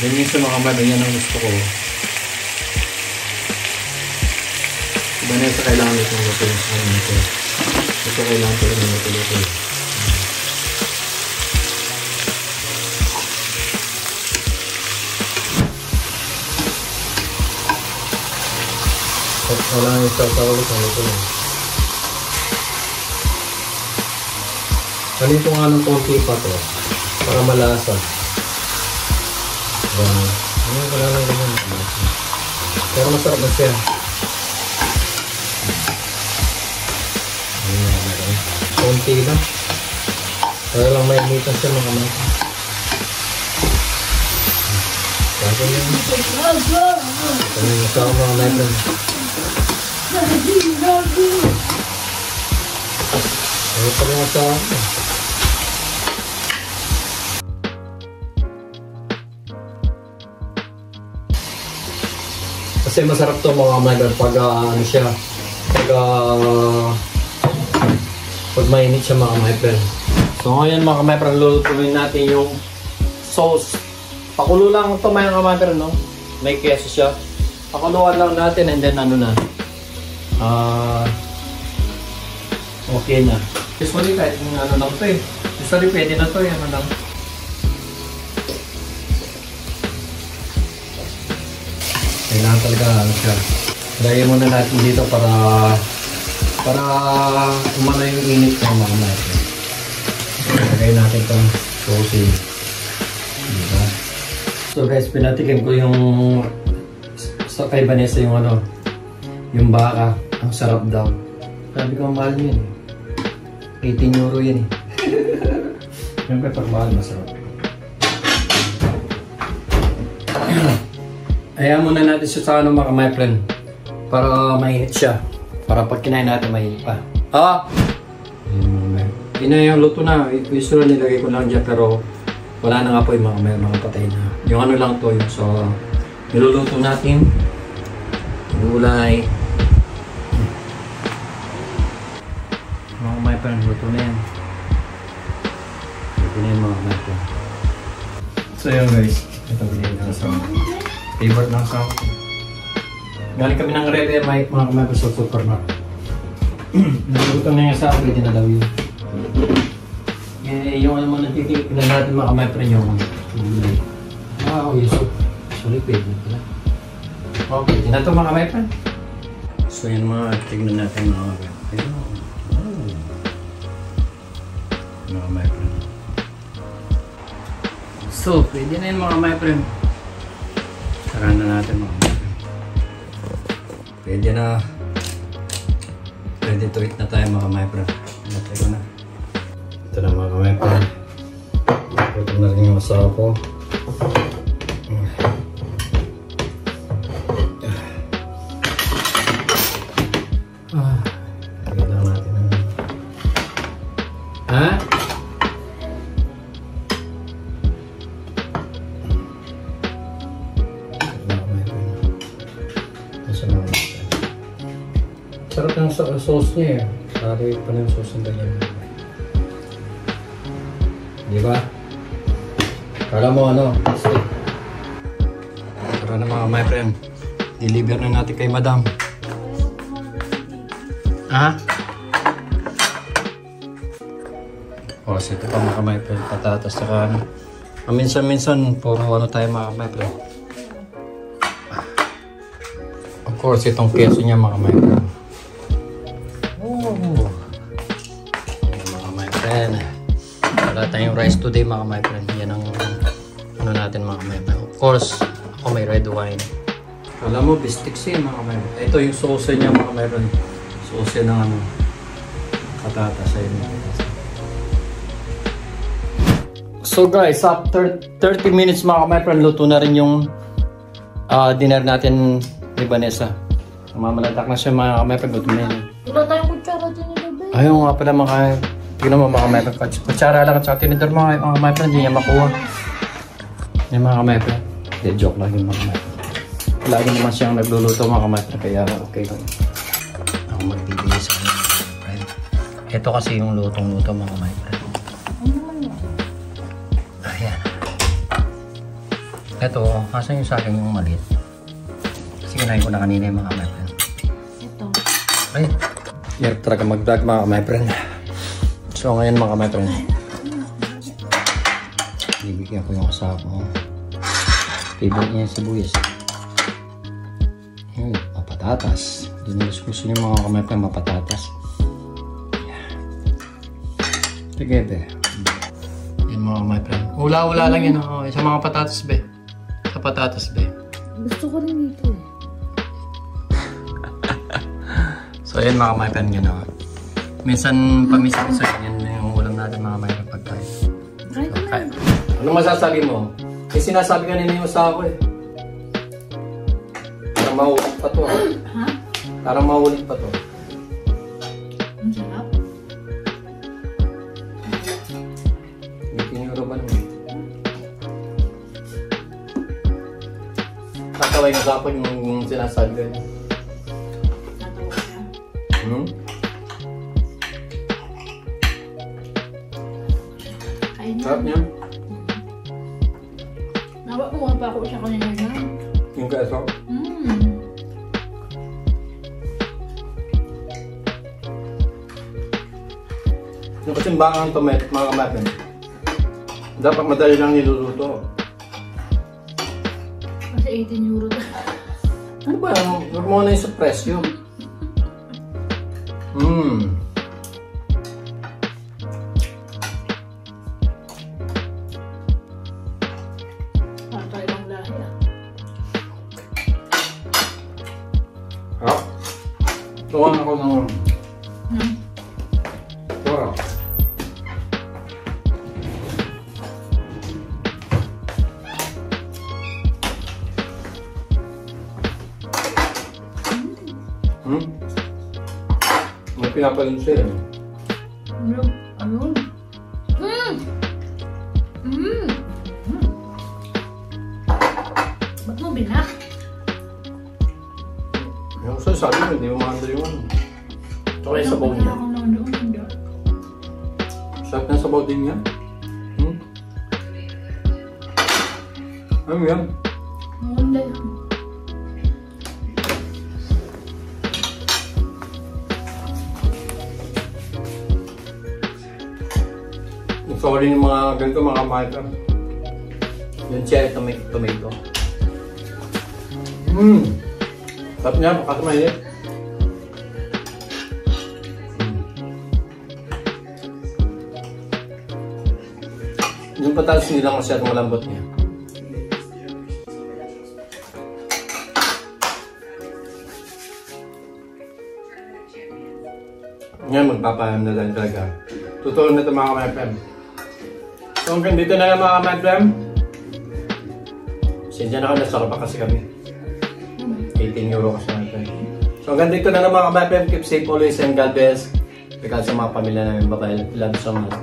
Ganyan sa mga kamay, yan ang gusto ko. Iba na sa kailangan itong luto. Ito kailangan ko rin yung luto. Kailangan yung sausaw ulit ang luto. Ganito nga ng konti pa to para malasa. Wala lang ganyan. Pero masarap na siya. Konti lang. Para lang may imitan siya mga kamay. Kasi yun. Ito yung masarap mga kamay. Ito pa rin masarap. Kasi masarap to mga kamay pag ano siya, pag mainit siya mga kamay. So ngayon mga kamay, lulutuin natin yung sauce. Pakulo lang ito mga kamay, no? May keso siya. Pakuluan lang natin and then ano na. Okay na. Usually kahit yung ano lang ito eh. Usually pwede na ito eh, ano lang. Kailangan talaga ano siya. Lagyan muna natin dito para umano yung init ng mga natin. Lagay natin itong sauce. Diba? So guys, pinatikin ko yung sa kay Vanessa yung ano, yung baka. Ang sarap daw. Sabi ko, mahal yun eh. 18 euro yun eh. Yung pepper mahal, masarap. Ayan muna natin siya sa ano mga my friend. Para mainit siya. Para pag kinain natin mainit pa. Yun na yung luto na. Usually nilagay ko lang dyan pero wala na nga po yung mga patay na. Yung ano lang to yung so niluluto natin. Gulay. Mga my friend, luto na yan. Luto na yan mga my friend. So yun guys. Ito binigay na sa favorite ng asawa ko. Galing kami ng Red Mike mga kamay sa supermarket. Nagluto na yung asawa, pwede na daw yun. Yung ano mo natitigil natin mga kamay pa rin yung gulay. Okay, so sorry, pwede na pala. Okay, pwede na ito mga kamay pa. So yan mga tignan natin mga kamay pa. Mga kamay pa. So, pwede na yun mga kamay pa rin. Tara na natin mga kamay. Pwede na. Ready to eat na tayo mga kamay pa. Natay ko na. Ito na mga kamay pa. Ito na rin yung asawa ko. Pagkita natin na. Ha? Sarap ng sauce niya eh. Sari pa ng sauce ng ganyan. Diba? Kala mo ano? Tara na mga my friend. Deliver na natin kay madam. Ha? O, so ito pa mga my friend. Patatas saka ano. Minsan-minsan puro ano tayo mga my friend. Of course, itong keso niya mga my friend. Mga my friend, wala tayong rice today mga my friend. Yan ang ano natin mga my friend. Of course, ako may red wine. Alam mo, bistik siya mga my friend. Ito yung sauce niya mga my friend. Sauce ng ano, patatas ayun. So guys, after 30 minutes mga my friend, luto na rin yung dinner natin ni Vanessa. Mamalatak na siya mga my friend, luto na yun. Wala tayong kutsara dyan ni Bebe. Ayaw nga pala mga, tignan mo mga my friend, kutsara lang at saka tinidor mga my friend, hindi niya makuha. Yung mga my friend, hindi, joke lang yung mga my friend. Lagi naman siyang nagluluto mga my friend, kaya okay lang. Ako magbibigay sa mga my friend. Ito kasi yung lutong-luto mga my friend. Ayan. Eto, asan yung sa akin yung maliit? Kasi kinain ko na kanina yung mga my friend. Ito. Ay, hirap talaga mag-vlog mga my friend. So ngayon mga my friend, bibigyan ko yung asawa ko. Favorite niya yung sibuyas. Yun, mapatatas. Gusto niyo mga my friend, mapatatas. Together. Yan mga my friend. Ula-ula lang yun. Oh. Sa mga patatas be. Sa patatas be. Gusto ko rin ito eh. So yan mga my friend yun. Oh. Minsan pamisa-misa yan yung ulam natin mga my friend pagkain. Kahit na. Ano masasabi mo? Eh sinasabi ka nila yung sa ako eh. Parang maulit pa to. Ha? Parang maulit pa to. Ang sarap. Euro ba naman? Tataway na dapat yung sinasabi ko. Tatawa ka. Kain na. Sarap niya. Nawa mo nga pa ako siya kanina na. Yung keso. Yung kasimbangan ng tomato, mga kamatin. Dapat madali lang niluluto. Kasi 18 euro na. Ano ba? Huwag mo na yung sa presyo. Patay lang lahat. Ha? Tuwang ako ng... Toro. May pinapalun siya eh. Ayun. Ba't mo binak? Yung sabi mo, hindi mo makanda yung ano. Tsaka yung sabaw niya. Sarap na sabaw din niya. Ano yan? Hindi. Sorry yung mga ganito mga kamahal. Yung cherry tomato. Sarap niya, baka mainit. Yung patatas hindi lang masyadong malambot niya. Ngayon magpapaham na lang talaga. Tutulong na ito mga kamay-fam. So hanggang dito na lang mga kamay-fam. Sensya na ako, nasarap pa kasi kami. 18 euro kasi natin. So hanggang dito na lang mga kamay-fam. Keep safe always and God bless. Because sa mga pamilya namin, bye-bye. Love so much.